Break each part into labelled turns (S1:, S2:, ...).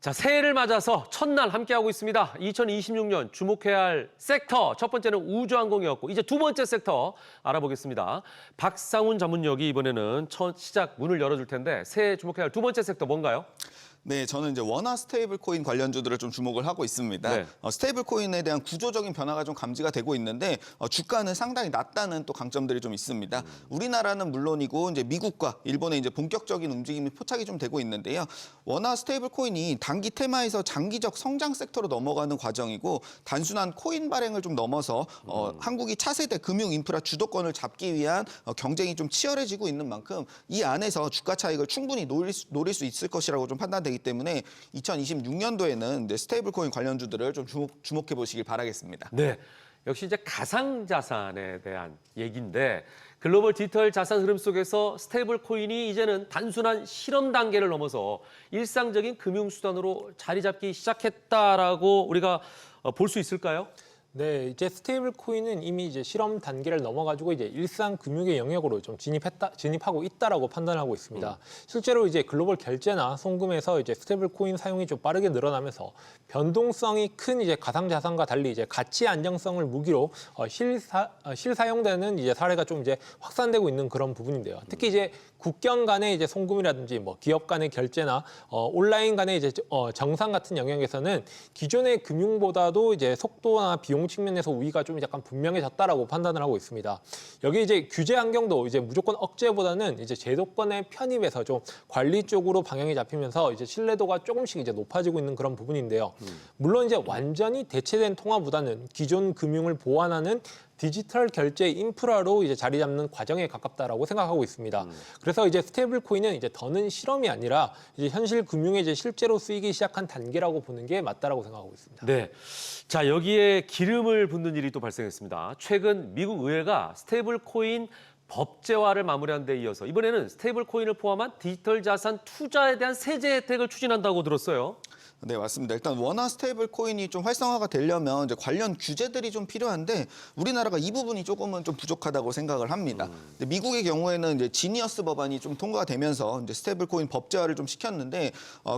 S1: 자, 새해를 맞아서 첫날 함께하고 있습니다. 2026년 주목해야 할 섹터. 첫 번째는 우주항공이었고 이제 두 번째 섹터 알아보겠습니다. 박상훈 전문역이 이번에는 첫 시작 문을 열어줄 텐데 새해 주목해야 할 두 번째 섹터 뭔가요?
S2: 네, 저는 이제 원화 스테이블 코인 관련주들을 좀 주목을 하고 있습니다.
S1: 네.
S2: 스테이블 코인에 대한 구조적인 변화가 좀 감지가 되고 있는데 주가는 상당히 낮다는 또 강점들이 좀 있습니다. 우리나라는 물론이고 이제 미국과 일본의 이제 본격적인 움직임이 포착이 좀 되고 있는데요. 원화 스테이블 코인이 단기 테마에서 장기적 성장 섹터로 넘어가는 과정이고 단순한 코인 발행을 좀 넘어서 한국이 차세대 금융 인프라 주도권을 잡기 위한 경쟁이 좀 치열해지고 있는 만큼 이 안에서 주가 차익을 충분히 노릴 수 있을 것이라고 좀 판단되기 때문에 2026년도에는 스테이블 코인 관련주들을 좀 주목해 보시길 바라겠습니다.
S1: 네. 역시 이제 가상자산에 대한 얘기인데 글로벌 디지털 자산 흐름 속에서 스테이블 코인이 이제는 단순한 실험 단계를 넘어서 일상적인 금융수단으로 자리 잡기 시작했다라고 우리가 볼 수 있을까요?
S3: 네, 이제 스테이블 코인은 이미 이제 실험 단계를 넘어가지고 이제 일상 금융의 영역으로 좀 진입하고 있다라고 판단하고 있습니다. 실제로 이제 글로벌 결제나 송금에서 이제 스테이블 코인 사용이 좀 빠르게 늘어나면서 변동성이 큰 이제 가상자산과 달리 이제 가치 안정성을 무기로 실사용되는 이제 사례가 좀 이제 확산되고 있는 그런 부분인데요. 특히 이제 국경 간의 이제 송금이라든지 뭐 기업 간의 결제나 온라인 간의 이제 정상 같은 영역에서는 기존의 금융보다도 이제 속도나 비용 측면에서 우위가 좀 약간 분명해졌다라고 판단을 하고 있습니다. 여기 이제 규제 환경도 이제 무조건 억제보다는 이제 제도권의 편입에서 좀 관리 쪽으로 방향이 잡히면서 이제 신뢰도가 조금씩 이제 높아지고 있는 그런 부분인데요. 물론 이제 완전히 대체된 통화보다는 기존 금융을 보완하는 디지털 결제 인프라로 이제 자리 잡는 과정에 가깝다라고 생각하고 있습니다. 그래서 이제 스테이블 코인은 이제 더는 실험이 아니라 이제 현실 금융에 이제 실제로 쓰이기 시작한 단계라고 보는 게 맞다라고 생각하고 있습니다.
S1: 네. 자, 여기에 기름을 붓는 일이 또 발생했습니다. 최근 미국 의회가 스테이블 코인 법제화를 마무리한 데 이어서 이번에는 스테이블 코인을 포함한 디지털 자산 투자에 대한 세제 혜택을 추진한다고 들었어요.
S2: 네, 맞습니다. 일단 원화 스테이블 코인이 좀 활성화가 되려면 이제 관련 규제들이 좀 필요한데 우리나라가 이 부분이 조금은 좀 부족하다고 생각을 합니다. 근데 미국의 경우에는 이제 지니어스 법안이 좀 통과가 되면서 이제 스테이블 코인 법제화를 좀 시켰는데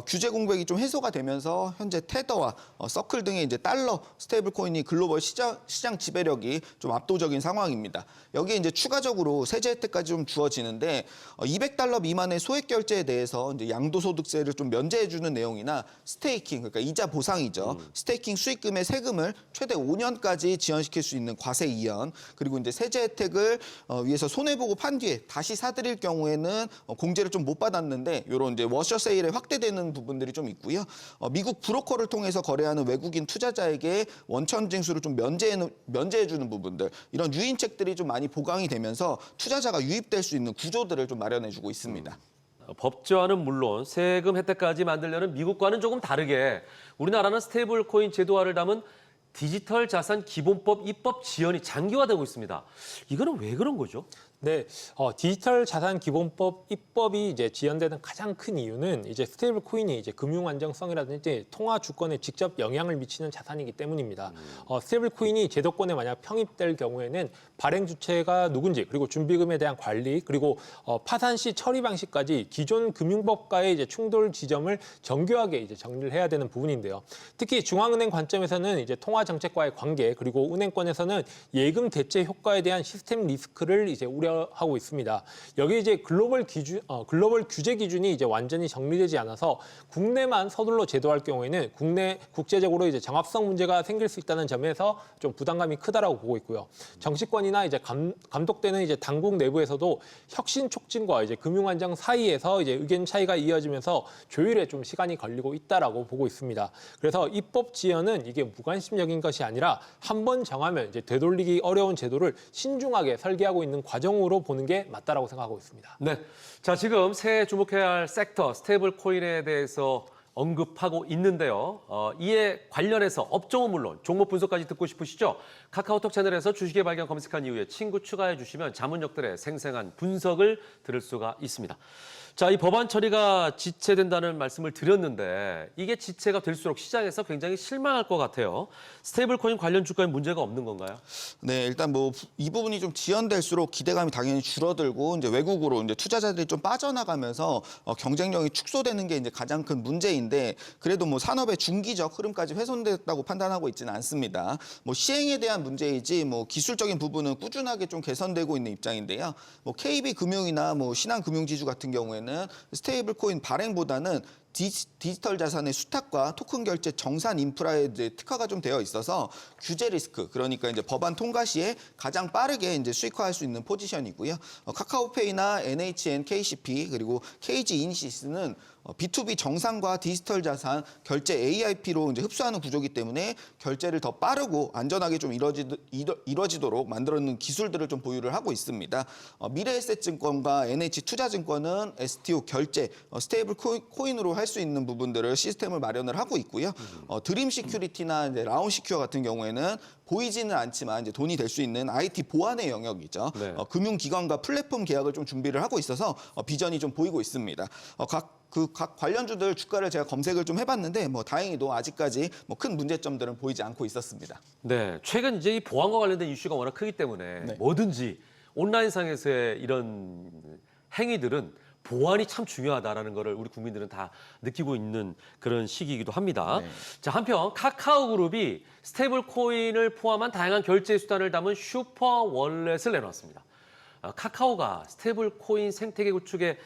S2: 규제 공백이 좀 해소가 되면서 현재 테더와 서클 등의 이제 달러 스테이블 코인이 글로벌 시장 지배력이 좀 압도적인 상황입니다. 여기에 이제 추가적으로 세제 혜택까지 좀 주어지는데 200달러 미만의 소액 결제에 대해서 이제 양도소득세를 좀 면제해주는 내용이나 스테이킹, 그러니까 이자 보상이죠. 스테이킹 수익금의 세금을 최대 5년까지 지연시킬 수 있는 과세 이연, 그리고 이제 세제 혜택을 위해서 손해보고 판 뒤에 다시 사들일 경우에는 공제를 좀 못 받았는데 이런 이제 워셔 세일에 확대되는 부분들이 좀 있고요. 미국 브로커를 통해서 거래하는 외국인 투자자에게 원천 징수를 좀 면제해주는 부분들, 이런 유인책들이 좀 많이 보강이 되면서 투자자가 유입될 수 있는 구조들을 좀 마련해주고 있습니다.
S1: 법제화는 물론 세금 혜택까지 만들려는 미국과는 조금 다르게 우리나라는 스테이블 코인 제도화를 담은 디지털 자산 기본법 입법 지연이 장기화되고 있습니다. 이거는 왜 그런 거죠?
S3: 네, 디지털 자산 기본법 입법이 이제 지연되는 가장 큰 이유는 이제 스테이블 코인이 이제 금융 안정성이라든지 통화 주권에 직접 영향을 미치는 자산이기 때문입니다. 스테이블 코인이 제도권에 만약 평입될 경우에는 발행 주체가 누군지, 그리고 준비금에 대한 관리, 그리고 파산 시 처리 방식까지 기존 금융법과의 이제 충돌 지점을 정교하게 이제 정리를 해야 되는 부분인데요. 특히 중앙은행 관점에서는 이제 통화 정책과의 관계, 그리고 은행권에서는 예금 대체 효과에 대한 시스템 리스크를 이제 우려하고 있습니다. 여기 이제 글로벌 규제 기준이 이제 완전히 정리되지 않아서 국내만 서둘러 제도할 경우에는 국제적으로 이제 정합성 문제가 생길 수 있다는 점에서 좀 부담감이 크다라고 보고 있고요. 정치권이나 이제 감독되는 이제 당국 내부에서도 혁신 촉진과 이제 금융 안정 사이에서 이제 의견 차이가 이어지면서 조율에 좀 시간이 걸리고 있다라고 보고 있습니다. 그래서 입법 지연은 이게 무관심적인 것이 아니라 한 번 정하면 이제 되돌리기 어려운 제도를 신중하게 설계하고 있는 과정으로 보는 게 맞다라고 생각하고 있습니다.
S1: 네. 자, 지금 새해 주목해야 할 섹터 스테이블 코인에 대해서 언급하고 있는데요. 이에 관련해서 업종은 물론 종목 분석까지 듣고 싶으시죠? 카카오톡 채널에서 주식의 발견 검색한 이후에 친구 추가해 주시면 자문역들의 생생한 분석을 들을 수가 있습니다. 자, 이 법안 처리가 지체된다는 말씀을 드렸는데 이게 지체가 될수록 시장에서 굉장히 실망할 것 같아요. 스테이블 코인 관련 주가에 문제가 없는 건가요?
S2: 네, 일단 뭐 이 부분이 좀 지연될수록 기대감이 당연히 줄어들고 이제 외국으로 이제 투자자들이 좀 빠져나가면서 경쟁력이 축소되는 게 이제 가장 큰 문제인데 그래도 뭐 산업의 중기적 흐름까지 훼손됐다고 판단하고 있지는 않습니다. 뭐 시행에 대한 문제이지 뭐 기술적인 부분은 꾸준하게 좀 개선되고 있는 입장인데요. 뭐 KB금융이나 뭐 신한금융지주 같은 경우에는 스테이블 코인 발행보다는 디지털 자산의 수탁과 토큰 결제 정산 인프라에 이제 특화가 좀 되어 있어서 규제 리스크, 그러니까 이제 법안 통과 시에 가장 빠르게 이제 수익화할 수 있는 포지션이고요. 카카오페이나 NHN, KCP 그리고 KG 이니시스는 B2B 정산과 디지털 자산 결제 AIP로 이제 흡수하는 구조이기 때문에 결제를 더 빠르고 안전하게 좀 이루어지도록 만들어놓는 기술들을 좀 보유를 하고 있습니다. 미래에셋증권과 NH투자증권은 STO 결제, 스테이블 코인으로 할 수 있는 부분들을 시스템을 마련을 하고 있고요. 드림 시큐리티나 이제 라운 시큐어 같은 경우에는 보이지는 않지만 이제 돈이 될 수 있는 IT 보안의 영역이죠.
S1: 네.
S2: 금융기관과 플랫폼 계약을 좀 준비를 하고 있어서 비전이 좀 보이고 있습니다. 각 관련주들 주가를 제가 검색을 좀 해봤는데 뭐 다행히도 아직까지 뭐 큰 문제점들은 보이지 않고 있었습니다.
S1: 네, 최근 이제 이 보안과 관련된 이슈가 워낙 크기 때문에
S2: 네.
S1: 뭐든지 온라인상에서의 이런 행위들은 보안이 참 중요하다라는 거를 우리 국민들은 다 느끼고 있는 그런 시기이기도 합니다.
S2: 네.
S1: 자, 한편 카카오그룹이 스테이블 코인을 포함한 다양한 결제 수단을 담은 슈퍼 월렛을 내놨습니다. 카카오가 스테이블 코인 생태계 구축에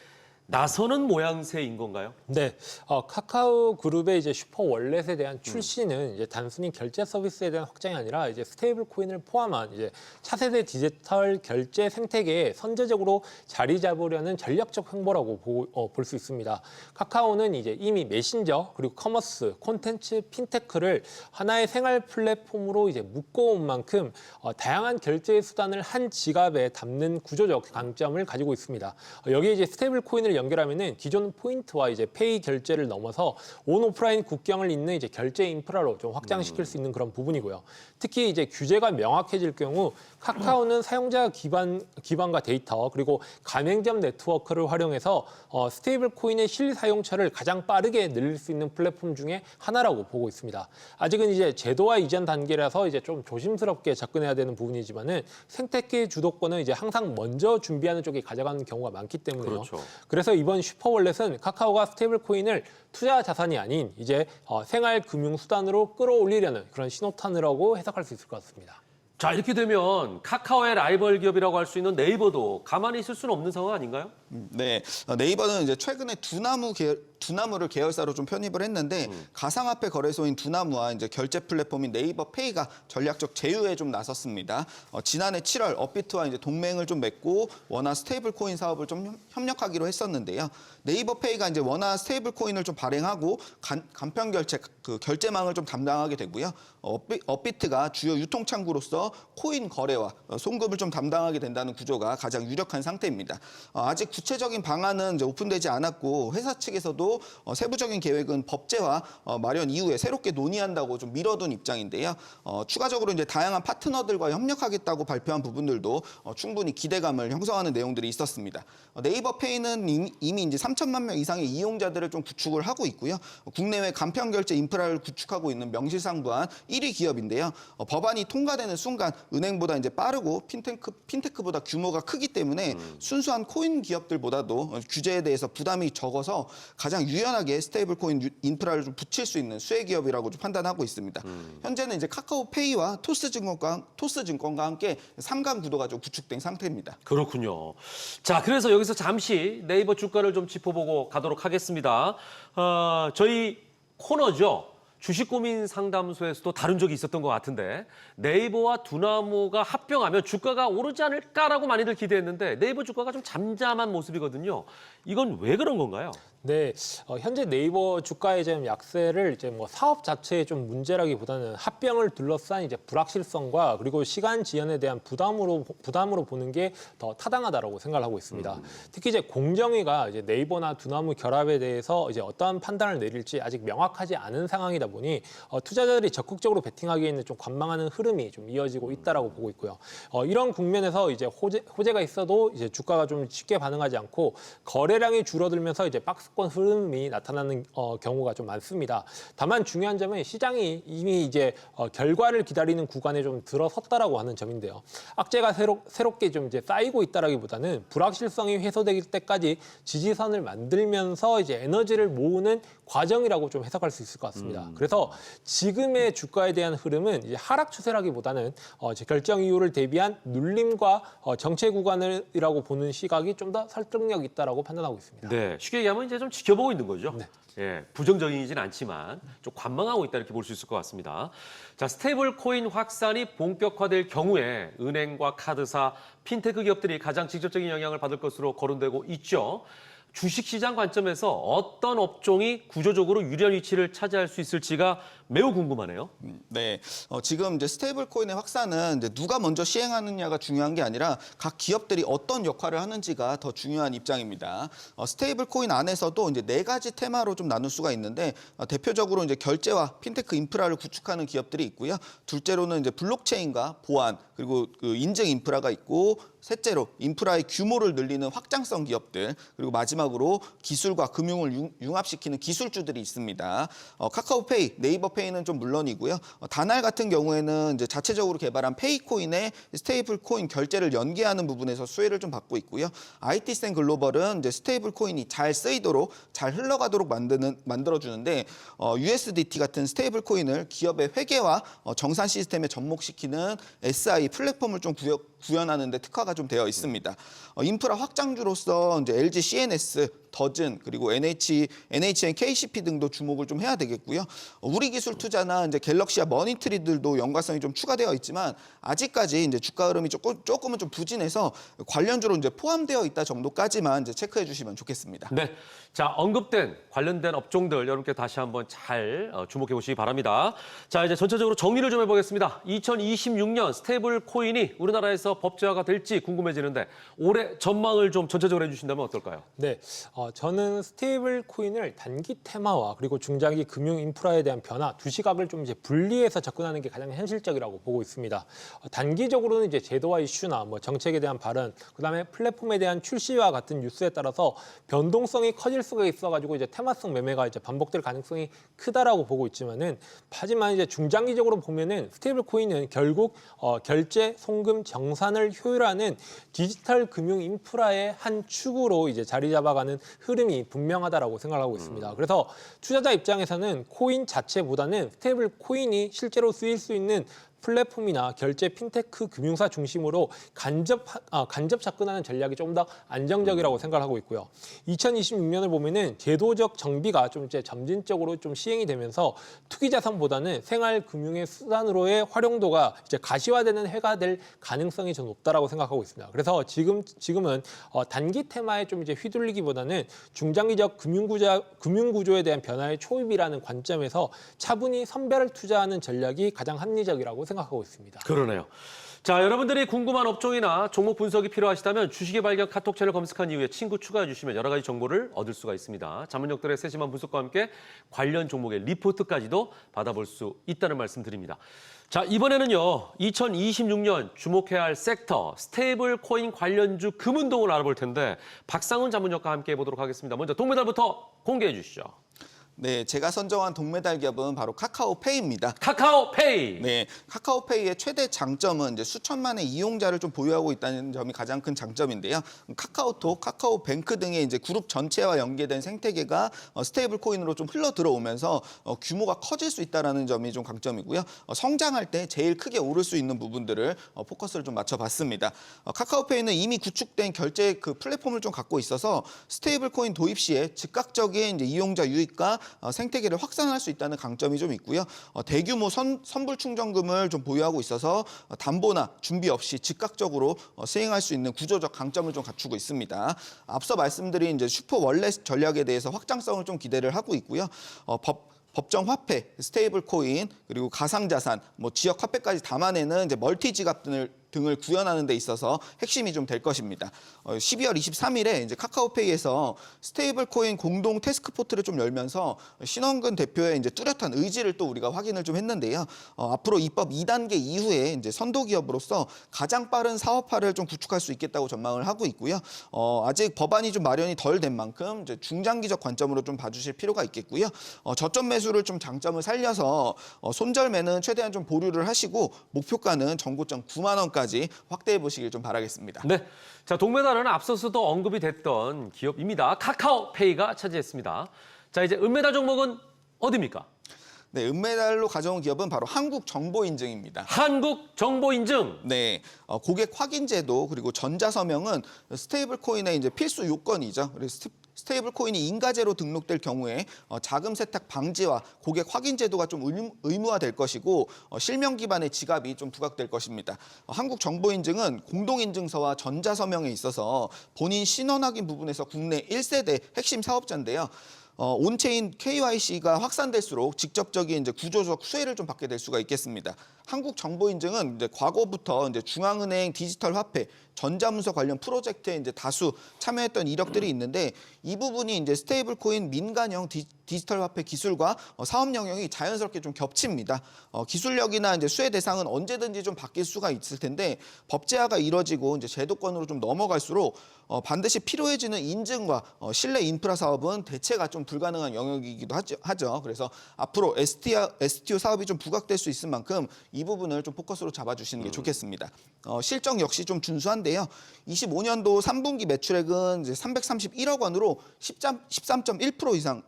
S1: 나서는 모양새인 건가요?
S3: 네, 카카오 그룹의 이제 슈퍼 월렛에 대한 출시는 이제 단순히 결제 서비스에 대한 확장이 아니라 이제 스테이블 코인을 포함한 이제 차세대 디지털 결제 생태계에 선제적으로 자리 잡으려는 전략적 행보라고 볼 수 있습니다. 카카오는 이제 이미 메신저 그리고 커머스, 콘텐츠, 핀테크를 하나의 생활 플랫폼으로 이제 묶어온 만큼 다양한 결제 수단을 한 지갑에 담는 구조적 강점을 가지고 있습니다. 여기에 이제 스테이블 코인을 연결하면은 기존 포인트와 이제 페이 결제를 넘어서 온 오프라인 국경을 잇는 이제 결제 인프라로 좀 확장시킬 수 있는 그런 부분이고요. 특히 이제 규제가 명확해질 경우 카카오는 사용자 기반과 데이터 그리고 가맹점 네트워크를 활용해서 스테이블 코인의 실사용처를 가장 빠르게 늘릴 수 있는 플랫폼 중에 하나라고 보고 있습니다. 아직은 이제 제도화 이전 단계라서 이제 좀 조심스럽게 접근해야 되는 부분이지만은 생태계 주도권은 이제 항상 먼저 준비하는 쪽이 가져가는 경우가 많기 때문에요.
S1: 그렇죠.
S3: 그래서 이번 슈퍼월렛은 카카오가 스테이블 코인을 투자 자산이 아닌 이제 생활 금융 수단으로 끌어올리려는 그런 신호탄이라고 해석할 수 있을 것 같습니다.
S1: 자, 이렇게 되면 카카오의 라이벌 기업이라고 할 수 있는 네이버도 가만히 있을 수는 없는 상황 아닌가요?
S2: 네, 네이버는 이제 최근에 두나무를 계열사로 좀 편입을 했는데 가상화폐 거래소인 두나무와 이제 결제 플랫폼인 네이버 페이가 전략적 제휴에 좀 나섰습니다. 지난해 7월 업비트와 이제 동맹을 좀 맺고 원화 스테이블 코인 사업을 좀 협력하기로 했었는데요. 네이버 페이가 이제 원화 스테이블 코인을 좀 발행하고 간편 결제 결제망을 좀 담당하게 되고요. 업비트가 주요 유통 창구로서 코인 거래와 송금을 좀 담당하게 된다는 구조가 가장 유력한 상태입니다. 아직 구체적인 방안은 이제 오픈되지 않았고 회사 측에서도 세부적인 계획은 법제화 마련 이후에 새롭게 논의한다고 좀 미뤄둔 입장인데요. 추가적으로 이제 다양한 파트너들과 협력하겠다고 발표한 부분들도 충분히 기대감을 형성하는 내용들이 있었습니다. 네이버 페이는 이미 이제 3천만 명 이상의 이용자들을 좀 구축을 하고 있고요. 국내외 간편 결제 인프라를 구축하고 있는 명실상부한 1위 기업인데요. 법안이 통과되는 순간 은행보다 이제 빠르고 핀테크보다 규모가 크기 때문에 순수한 코인 기업들보다도 규제에 대해서 부담이 적어서 가장 유연하게 스테이블 코인 인프라를 좀 붙일 수 있는 수혜 기업이라고 좀 판단하고 있습니다. 현재는 이제 카카오페이와 토스증권과 함께 3강 구도가 좀 구축된 상태입니다.
S1: 그렇군요. 자, 그래서 여기서 잠시 네이버 주가를 좀 짚어보고 가도록 하겠습니다. 저희 코너죠. 주식 고민 상담소에서도 다룬 적이 있었던 것 같은데 네이버와 두나무가 합병하면 주가가 오르지 않을까라고 많이들 기대했는데 네이버 주가가 좀 잠잠한 모습이거든요. 이건 왜 그런 건가요?
S3: 네, 현재 네이버 주가의 좀 약세를 이제 뭐 사업 자체의 좀 문제라기보다는 합병을 둘러싼 이제 불확실성과 그리고 시간 지연에 대한 부담으로 보는 게 더 타당하다라고 생각을 하고 있습니다. 특히 이제 공정위가 이제 네이버나 두나무 결합에 대해서 이제 어떠한 판단을 내릴지 아직 명확하지 않은 상황이다 보니 투자자들이 적극적으로 베팅하기에는 좀 관망하는 흐름이 좀 이어지고 있다라고 보고 있고요. 이런 국면에서 이제 호재가 있어도 이제 주가가 좀 쉽게 반응하지 않고 거래량이 줄어들면서 이제 박스권 흐름이 나타나는 경우가 좀 많습니다. 다만 중요한 점은 시장이 이미 이제 결과를 기다리는 구간에 좀 들어섰다라고 하는 점인데요. 악재가 새롭게 좀 이제 쌓이고 있다라기보다는 불확실성이 해소될 때까지 지지선을 만들면서 이제 에너지를 모으는 과정이라고 좀 해석할 수 있을 것 같습니다. 그래서 지금의 주가에 대한 흐름은 이제 하락 추세라기보다는 결정 이유를 대비한 눌림과 정체 구간이라고 보는 시각이 좀 더 설득력 있다라고 판단하고 있습니다.
S1: 네, 쉽게 얘기하면 이제 좀 지켜보고 있는 거죠.
S3: 네.
S1: 예, 부정적이진 않지만 좀 관망하고 있다 이렇게 볼 수 있을 것 같습니다. 자, 스테이블 코인 확산이 본격화될 경우에 은행과 카드사, 핀테크 기업들이 가장 직접적인 영향을 받을 것으로 거론되고 있죠. 주식시장 관점에서 어떤 업종이 구조적으로 유리한 위치를 차지할 수 있을지가 매우 궁금하네요.
S2: 네, 지금 이제 스테이블 코인의 확산은 이제 누가 먼저 시행하느냐가 중요한 게 아니라 각 기업들이 어떤 역할을 하는지가 더 중요한 입장입니다. 스테이블 코인 안에서도 이제 4가지 테마로 좀 나눌 수가 있는데 대표적으로 이제 결제와 핀테크 인프라를 구축하는 기업들이 있고요. 둘째로는 이제 블록체인과 보안 그리고 그 인증 인프라가 있고 셋째로 인프라의 규모를 늘리는 확장성 기업들 그리고 마지막으로 기술과 금융을 융합시키는 기술주들이 있습니다. 카카오페이, 네이버페이는 좀 물론이고요. 다날 같은 경우에는 이제 자체적으로 개발한 페이코인에 스테이블 코인 결제를 연계하는 부분에서 수혜를 좀 받고 있고요. IT센 글로벌은 이제 스테이블 코인이 잘 쓰이도록 잘 흘러가도록 만들어주는데 USDT 같은 스테이블 코인을 기업의 회계와 정산 시스템에 접목시키는 SI 플랫폼을 좀 구현하는 데 특화가 좀 되어 있습니다. 인프라 확장주로서 이제 LG CNS, 더즌 그리고 NHN KCP 등도 주목을 좀 해야 되겠고요. 우리 기술 투자나 이제 갤럭시와 머니트리들도 연관성이 좀 추가되어 있지만 아직까지 이제 주가 흐름이 조금은 좀 부진해서 관련주로 이제 포함되어 있다 정도까지만 이제 체크해 주시면 좋겠습니다.
S1: 네, 자 언급된 관련된 업종들 여러분께 다시 한번 잘 주목해 보시기 바랍니다. 자 이제 전체적으로 정리를 좀 해보겠습니다. 2026년 스테이블 코인이 우리나라에서 법제화가 될지 궁금해지는데 올해 전망을 좀 전체적으로 해주신다면 어떨까요?
S3: 네, 저는 스테이블 코인을 단기 테마와 그리고 중장기 금융 인프라에 대한 변화 두 시각을 좀 이제 분리해서 접근하는 게 가장 현실적이라고 보고 있습니다. 단기적으로는 이제 제도화 이슈나 뭐 정책에 대한 발언, 그다음에 플랫폼에 대한 출시와 같은 뉴스에 따라서 변동성이 커질 수가 있어가지고 이제 테마성 매매가 이제 반복될 가능성이 크다라고 보고 있지만은 하지만 이제 중장기적으로 보면은 스테이블 코인은 결국 결제, 송금, 정산을 효율화하는 디지털 금융 인프라의 한 축으로 이제 자리 잡아가는 흐름이 분명하다라고 생각하고 있습니다. 그래서 투자자 입장에서는 코인 자체보다는 스테이블 코인이 실제로 쓰일 수 있는 플랫폼이나 결제 핀테크 금융사 중심으로 간접 접근하는 전략이 조금 더 안정적이라고 생각하고 있고요. 2026년을 보면은 제도적 정비가 좀 이제 점진적으로 좀 시행이 되면서 투기 자산보다는 생활 금융의 수단으로의 활용도가 이제 가시화되는 해가 될 가능성이 좀 높다라고 생각하고 있습니다. 그래서 지금은 단기 테마에 좀 이제 휘둘리기보다는 중장기적 금융 구조에 대한 변화의 초입이라는 관점에서 차분히 선별을 투자하는 전략이 가장 합리적이라고 생각하고 있습니다.
S1: 그러네요. 자, 여러분들이 궁금한 업종이나 종목 분석이 필요하시다면 주식의 발견 카톡 채널 검색한 이후에 친구 추가해 주시면 여러 가지 정보를 얻을 수가 있습니다. 자문력들의 세심한 분석과 함께 관련 종목의 리포트까지도 받아볼 수 있다는 말씀 드립니다. 자, 이번에는요. 2026년 주목해야 할 섹터 스테이블 코인 관련주 금운동을 알아볼 텐데 박상훈 자문력과 함께 해보도록 하겠습니다. 먼저 동메달부터 공개해 주시죠.
S2: 네, 제가 선정한 동메달 기업은 바로 카카오페이입니다.
S1: 카카오페이.
S2: 네, 카카오페이의 최대 장점은 이제 수천만의 이용자를 좀 보유하고 있다는 점이 가장 큰 장점인데요. 카카오톡, 카카오뱅크 등의 이제 그룹 전체와 연계된 생태계가 스테이블 코인으로 좀 흘러 들어오면서 규모가 커질 수 있다는 점이 좀 강점이고요. 성장할 때 제일 크게 오를 수 있는 부분들을 포커스를 좀 맞춰봤습니다. 카카오페이는 이미 구축된 결제 그 플랫폼을 좀 갖고 있어서 스테이블 코인 도입 시에 즉각적인 이제 이용자 유입과 생태계를 확산할 수 있다는 강점이 좀 있고요. 대규모 선불 충전금을 좀 보유하고 있어서 담보나 준비 없이 즉각적으로 시행할 수 있는 구조적 강점을 좀 갖추고 있습니다. 앞서 말씀드린 이제 슈퍼 월렛 전략에 대해서 확장성을 좀 기대를 하고 있고요. 법정 화폐, 스테이블 코인, 그리고 가상자산, 지역 화폐까지 담아내는 이제 멀티 지갑 등을 구현하는 데 있어서 핵심이 좀 될 것입니다. 12월 23일에 이제 카카오페이에서 스테이블 코인 공동 태스크포트를 좀 열면서 신원근 대표의 이제 뚜렷한 의지를 또 우리가 확인을 좀 했는데요. 앞으로 입법 2단계 이후에 이제 선도 기업으로서 가장 빠른 사업화를 좀 구축할 수 있겠다고 전망을 하고 있고요. 아직 법안이 좀 마련이 덜 된 만큼 이제 중장기적 관점으로 좀 봐주실 필요가 있겠고요. 저점 매수를 좀 장점을 살려서 손절매는 최대한 좀 보류를 하시고 목표가는 정고점 9만 원까지 확대해 보시길 좀 바라겠습니다.
S1: 네. 자, 동메달은 앞서서도 언급이 됐던 기업입니다. 카카오페이가 차지했습니다. 자, 이제 은메달 종목은 어디입니까?
S2: 네, 은메달로 가져온 기업은 바로 한국정보인증입니다.
S1: 한국정보인증.
S2: 네, 고객 확인제도 그리고 전자서명은 스테이블 코인의 이제 필수 요건이죠. 그래서 스테이블 코인이 인가제로 등록될 경우에 자금 세탁 방지와 고객 확인 제도가 좀 의무화될 것이고 실명 기반의 지갑이 좀 부각될 것입니다. 한국정보인증은 공동인증서와 전자서명에 있어서 본인 신원 확인 부분에서 국내 1세대 핵심 사업자인데요. 온체인 KYC가 확산될수록 직접적인 이제 구조적 수혜를 좀 받게 될 수가 있겠습니다. 한국정보인증은 이제 과거부터 이제 중앙은행 디지털 화폐, 전자문서 관련 프로젝트에 이제 다수 참여했던 이력들이 있는데 이 부분이 이제 스테이블 코인 민간형 디지털 화폐 기술과 사업 영역이 자연스럽게 좀 겹칩니다. 기술력이나 이제 수혜 대상은 언제든지 좀 바뀔 수가 있을 텐데 법제화가 이뤄지고 이제 제도권으로 좀 넘어갈수록 반드시 필요해지는 인증과 신뢰 인프라 사업은 대체가 좀 불가능한 영역이기도 하죠. 그래서 앞으로 STO 사업이 좀 부각될 수 있을 만큼 이 부분을 좀 포커스로 잡아주시는 게 좋겠습니다. 실적 역시 좀 준수한데요. 25년도 3분기 매출액은 이제 331억 원으로 13.1% 이상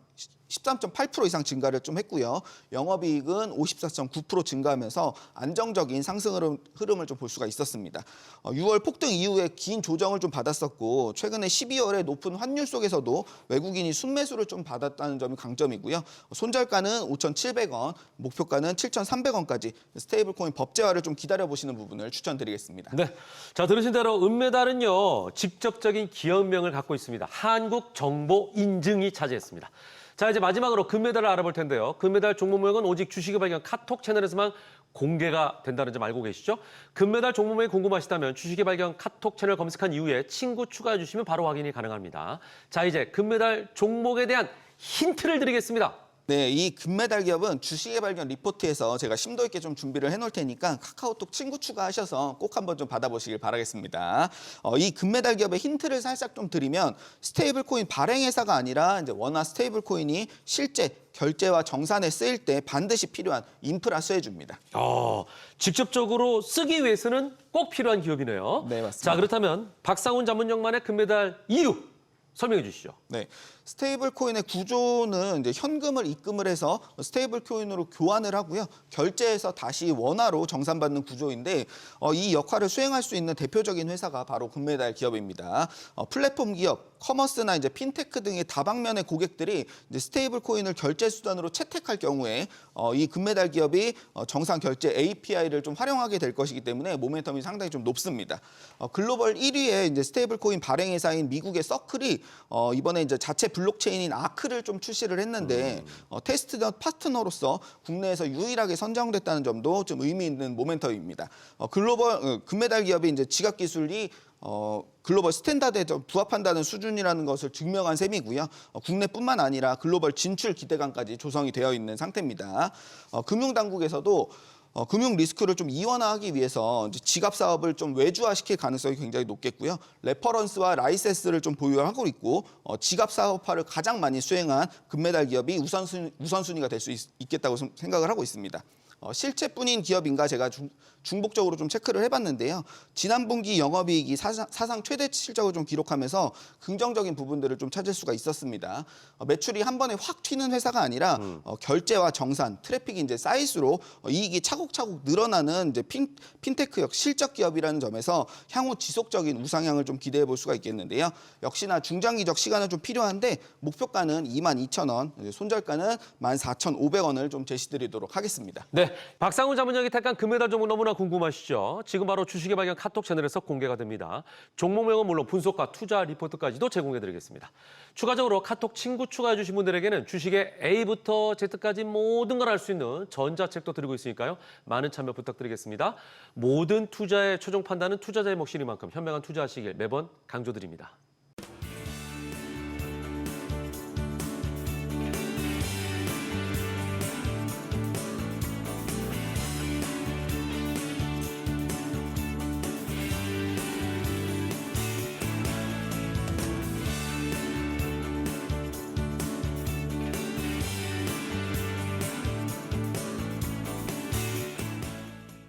S2: 13.8% 이상 증가를 좀 했고요. 영업이익은 54.9% 증가하면서 안정적인 상승 흐름을 좀 볼 수가 있었습니다. 6월 폭등 이후에 긴 조정을 좀 받았었고 최근에 12월에 높은 환율 속에서도 외국인이 순매수를 좀 받았다는 점이 강점이고요. 손절가는 5,700원, 목표가는 7,300원까지 스테이블 코인 법제화를 좀 기다려보시는 부분을 추천드리겠습니다.
S1: 네. 자, 들으신 대로 은메달은요, 직접적인 기업명을 갖고 있습니다. 한국정보인증이 차지했습니다. 자, 이제 마지막으로 금메달을 알아볼 텐데요. 금메달 종목명은 오직 주식의 발견 카톡 채널에서만 공개가 된다는 점 알고 계시죠? 금메달 종목명이 궁금하시다면 주식의 발견 카톡 채널 검색한 이후에 친구 추가해 주시면 바로 확인이 가능합니다. 자, 이제 금메달 종목에 대한 힌트를 드리겠습니다.
S2: 네, 이 금메달 기업은 주식의 발견 리포트에서 제가 심도 있게 좀 준비를 해놓을 테니까 카카오톡 친구 추가하셔서 꼭 한번 좀 받아보시길 바라겠습니다. 이 금메달 기업의 힌트를 살짝 좀 드리면 스테이블 코인 발행 회사가 아니라 이제 원화 스테이블 코인이 실제 결제와 정산에 쓰일 때 반드시 필요한 인프라 수혜주입니다.
S1: 직접적으로 쓰기 위해서는 꼭 필요한 기업이네요.
S2: 네, 맞습니다.
S1: 자, 그렇다면 박상훈 자문역만의 금메달 이유 설명해 주시죠.
S2: 네, 스테이블 코인의 구조는 이제 현금을 입금을 해서 스테이블 코인으로 교환을 하고요. 결제해서 다시 원화로 정산받는 구조인데 이 역할을 수행할 수 있는 대표적인 회사가 바로 금메달 기업입니다. 플랫폼 기업, 커머스나 이제 핀테크 등의 다방면의 고객들이 이제 스테이블 코인을 결제 수단으로 채택할 경우에 이 금메달 기업이 정상 결제 API를 좀 활용하게 될 것이기 때문에 모멘텀이 상당히 좀 높습니다. 글로벌 1위의 이제 스테이블 코인 발행 회사인 미국의 서클이 이번에 이제 자체 블록체인인 아크를 좀 출시를 했는데 테스트 파트너로서 국내에서 유일하게 선정됐다는 점도 좀 의미 있는 모멘텀입니다. 글로벌 금메달 기업이 이제 지갑 기술이 글로벌 스탠다드에 좀 부합한다는 수준이라는 것을 증명한 셈이고요. 국내뿐만 아니라 글로벌 진출 기대감까지 조성이 되어 있는 상태입니다. 금융당국에서도 금융 리스크를 좀 이원화하기 위해서 이제 지갑 사업을 좀 외주화시킬 가능성이 굉장히 높겠고요. 레퍼런스와 라이센스를 좀 보유하고 있고 지갑 사업화를 가장 많이 수행한 금메달 기업이 우선순위가 될 수 있겠다고 생각을 하고 있습니다. 실체뿐인 기업인가 제가 중복적으로 좀 체크를 해봤는데요. 지난 분기 영업이익이 사상 최대 실적을 좀 기록하면서 긍정적인 부분들을 좀 찾을 수가 있었습니다. 매출이 한 번에 확 튀는 회사가 아니라 결제와 정산, 트래픽이 이제 쌓일수록 이익이 차곡 차곡차곡 늘어나는 이제 핀테크역 실적 기업이라는 점에서 향후 지속적인 우상향을 좀 기대해 볼 수가 있겠는데요. 역시나 중장기적 시간은 좀 필요한데 목표가는 22,000원, 손절가는 14,500원을 좀 제시드리도록 하겠습니다.
S1: 네, 박상훈 자문위원이 택한 금메달 종목 너무나 궁금하시죠? 지금 바로 주식의 발견 카톡 채널에서 공개가 됩니다. 종목명은 물론 분석과 투자 리포트까지도 제공해드리겠습니다. 추가적으로 카톡 친구 추가해 주신 분들에게는 주식의 A부터 Z까지 모든 걸 알 수 있는 전자책도 드리고 있으니까요. 많은 참여 부탁드리겠습니다. 모든 투자의 최종 판단은 투자자의 몫이니만큼 현명한 투자하시길 매번 강조드립니다.